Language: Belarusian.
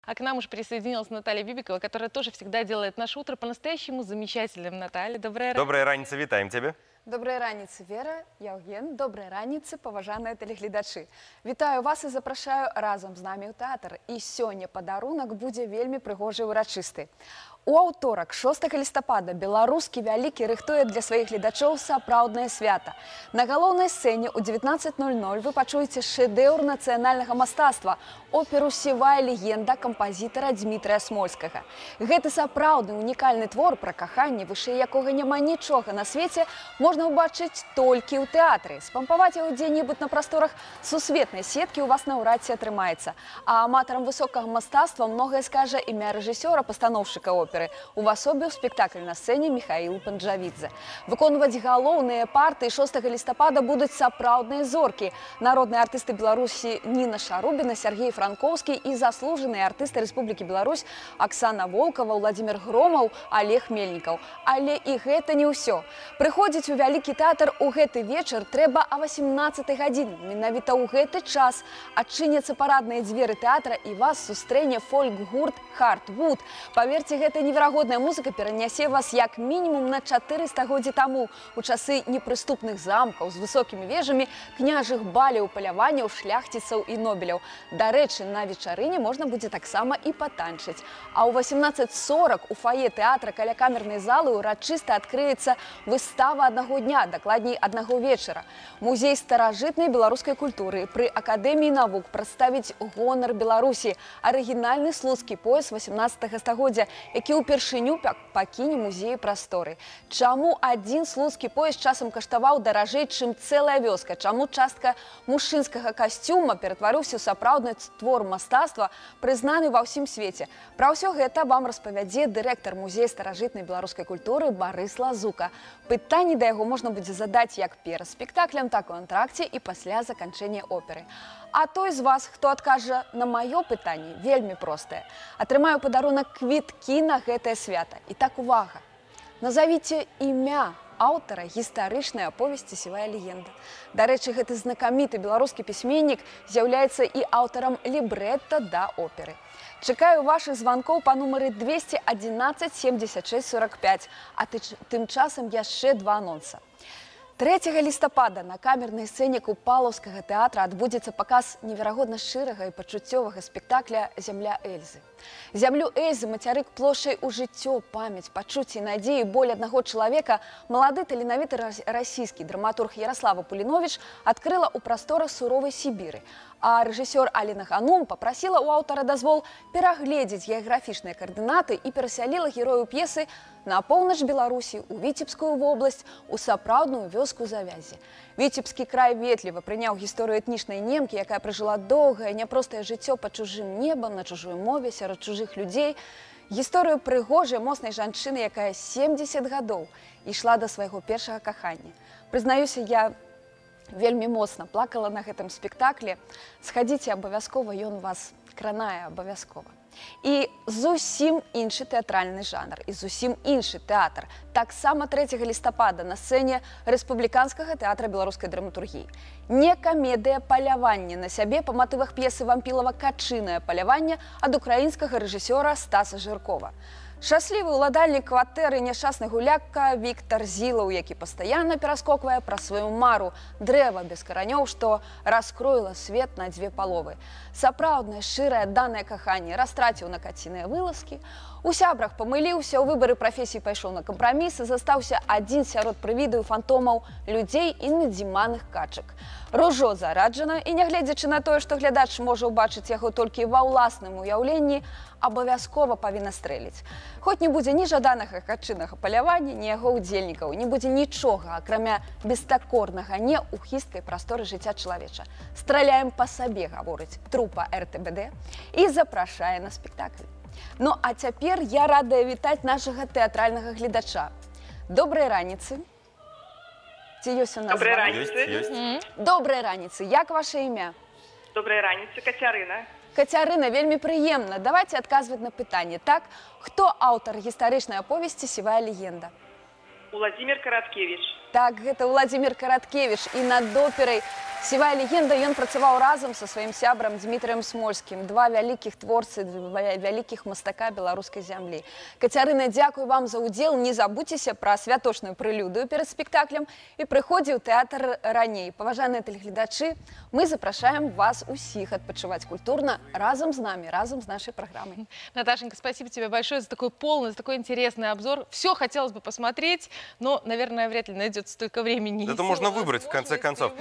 А к нам уже присоединилась Наталья Бибикова, которая тоже всегда делает наше утро по-настоящему замечательным. Наталья, Добрая раніца, вітаем тебе. Добрай раніцы, Вера, Яўген, добрай раніцы, паважаныя тэлегледачы. Вітаю вас і запрашаю разам з намі ў тэатр. І сёння падарунак будзе вельмі прыгожы і ўрачысты. У аўторак, 6 лістапада, беларускі вялікі рыхтуе для сваіх гледачоў сапраўднае свята. На галоўнай сцэне ў 19:00 вы пачуеце шэдэўр нацыянальнага мастацтва, оперу «Сівая легенда» кампазітара Дмітрия Смольскага. Гэты сапраўдны унікальны твор пра каханне, вышэй якога няма нічога на свеце, можна ўбачыць толькі ў тэатры. Спампаваць яго дзе-небудзь на прасторах сусветнай сеткі ў вас наўрад ці атрымаецца. А аматарам высокага мастацтва многае скажа імя рэжысёра-пастаноўшчыка оперы. У асобе ў спектаклі на сцэне Михаил Панджавідзе. Выконваць галоўныя партыі 6 лістапада будуць сапраўдныя зоркі. Народныя артысты Беларусі Ніна Шарубіна, Сергей Франковскі і заслужаныя артысты Рэспублікі Беларусь Аксана Волкова, Владимир Громаў, Олег Мельнікаў. Але і гэта не ўсё. Прыходзіць у вялікі тэатр у гэты вечар трэба а 18 гадзіне. Менавіта ў гэты час адчыняцца парадныя дзверы тэатра і вас сустрэне фольк-гурт «Хартвуд». Паверце, гэта неверагодная музыка перанясе вас як мінімум на 4 стагоддзі таму, у часы непрыступных замкаў з высокімі вежамі, княжых баляў, паляванняў, шляхціцаў і нобеляў. Дарэчы, на вечарыне можна будзе таксама і патанчыць. А ў 18:40 у фае тэатра каля камернай залы урачыста адкрыецца выстава аднаго дня, дакладней аднаго вечара. Музей старажытнай беларускай культуры пры Акадэміі навук прадставіць гонар Беларусі, арыгінальны слуцкі пояс 18 стагоддзя, які ўпершыню пакіне музеі прасторы. Чаму адзін слуцкі пояс часам каштаваў даражэй, чым цэлая вёска? Чаму частка мужчынскага касцюма ператварыўся ў сапраўдны твор мастацтва, прызнаны ва ўсім свеце? Пра ўсё гэта вам распавядзе дырэктар музея старажытнай беларускай культуры Барыс Лазука. Пытанні да яго можна будзе задаць як перад спектаклем, так у антракце і пасля заканчэння оперы. А той з вас, хто адкажа на маё пытанне, вельмі простае. Атрымаю падарунак квіткі на гэтае свята. І так, увага! Назавіце імя аўтара гістарычнай аповесці «Сівая легенда». Дарэчы, гэты знакаміты беларускі пісьменнік з'яўляецца і аўтарам лібрэтта да оперы. Чакаю вашых званкоў па нумары 211 76 45, а тым часам яшчэ два анонса. 3 лістапада на камернай сцэне Купалаўскага тэатра адбудзецца паказ неверагодна шчырага і пачуццёвага спектакля «Зямля Эльзы». Зямлю Эльзы, мацярык плошчай у жыццё, памяць, пачуцці, надзеі, боль аднаго чалавека, малады таленавіты расійскі драматург Ярослава Пуліновіч адкрыла ў прасторах суровай Сібіры. А рэжысёр Аліна Ганум папрасіла ў аўтара дазвол перагледзець геаграфічныя каардынаты і перасяліла герою п'есы на поўнач Беларусі, у Віцебскую вобласць, у сапраўдную вёску Завязі. Віцебскі край ветліва прыняў гісторыю этнічнай немкі, якая пражыла доўгае, няпростае жыццё пад чужым небам, на чужой мове, сярод чужых людзей. Гісторыю прыгожай, моцнай жанчыны, якая 70 гадоў ішла да свайго першага кахання. Прызнаюся, я вельмі моцна плакала на гэтым спектаклі. Схадзіце абавязкова, ён вас кранае абавязкова. І зусім іншы тэатральны жанр, і зусім іншы тэатр. Таксама 3 лістапада на сцэне Рэспубліканскага тэатра беларускай драматургіі. Не камедыя «Паляванне» на сябе па матывах п'есы Вампілава «Качынае паляванне» ад украінскага рэжысёра Стаса Жыркова. Шчаслівы ўладальнік кватэры няшчасны гулякка Віктар Зілаў, які пастаянна пераскоквае пра сваю мару, дрэва без каранёў, што раскроіла свет на дзве паловы. Сапраўднае, шчырае, адданае каханне растраціў на каціныя вылазкі. У сябрах памыліўся, у выбары прафесіі пайшоў на кампраміс і застаўся адзін сярод прывідаў фантомаў людзей і надзіманых качак. Ружо зараджана, і нягледзячы на тое, што глядач можа ўбачыць яго толькі ва ўласным уяўленні, абавязкова павінна стрэліць. Хоць не будзе ні жаданага качынага палявання, ні яго ўдзельнікаў, не будзе нічога, акрамя бестакорнага не ў хісткай прасторы жыцця чалавеча. Страляем па сабе, гаворыць трупа РТБД, і запрашае на спектакль. Ну, а цяпер я радая вітаць нашага тэатральнага гледача. Добрай раніцы. Ці ёсць у нас Добрай званок? раніцы. Добрай раніцы. Як ваше імя? Добрай раніцы, Кацярына. Кацярына, вельмі прыемна. Давайте адказваць на пытанне. Так, хто аўтар гістарычнай аповесці «Сівая легенда»? Владимир Караткевич. Так, гэта Владимир Караткевич, і над операй «Сівая легенда» ён працаваў разам са сваім сябрам Дмітрыем Смольскім. Два вялікіх творцы, два вялікіх мастака беларускай зямлі. Кацярына, дзякую вам за ўдзел. Не забудзьцеся пра святочную прэлюдыю перад спектаклем і прыходзьце ў тэатр раней. Паважаныя тэлегледачы, мы запрашаем вас усіх адпачываць культурна разам з намі, разам з нашай праграмай. Наташенька, спасибо тебе большое за такой полный, за такой интересный обзор. Все хотелось бы посмотреть, но, наверное, вряд ли найдется столько времени. Это можно выбрать в конце концов.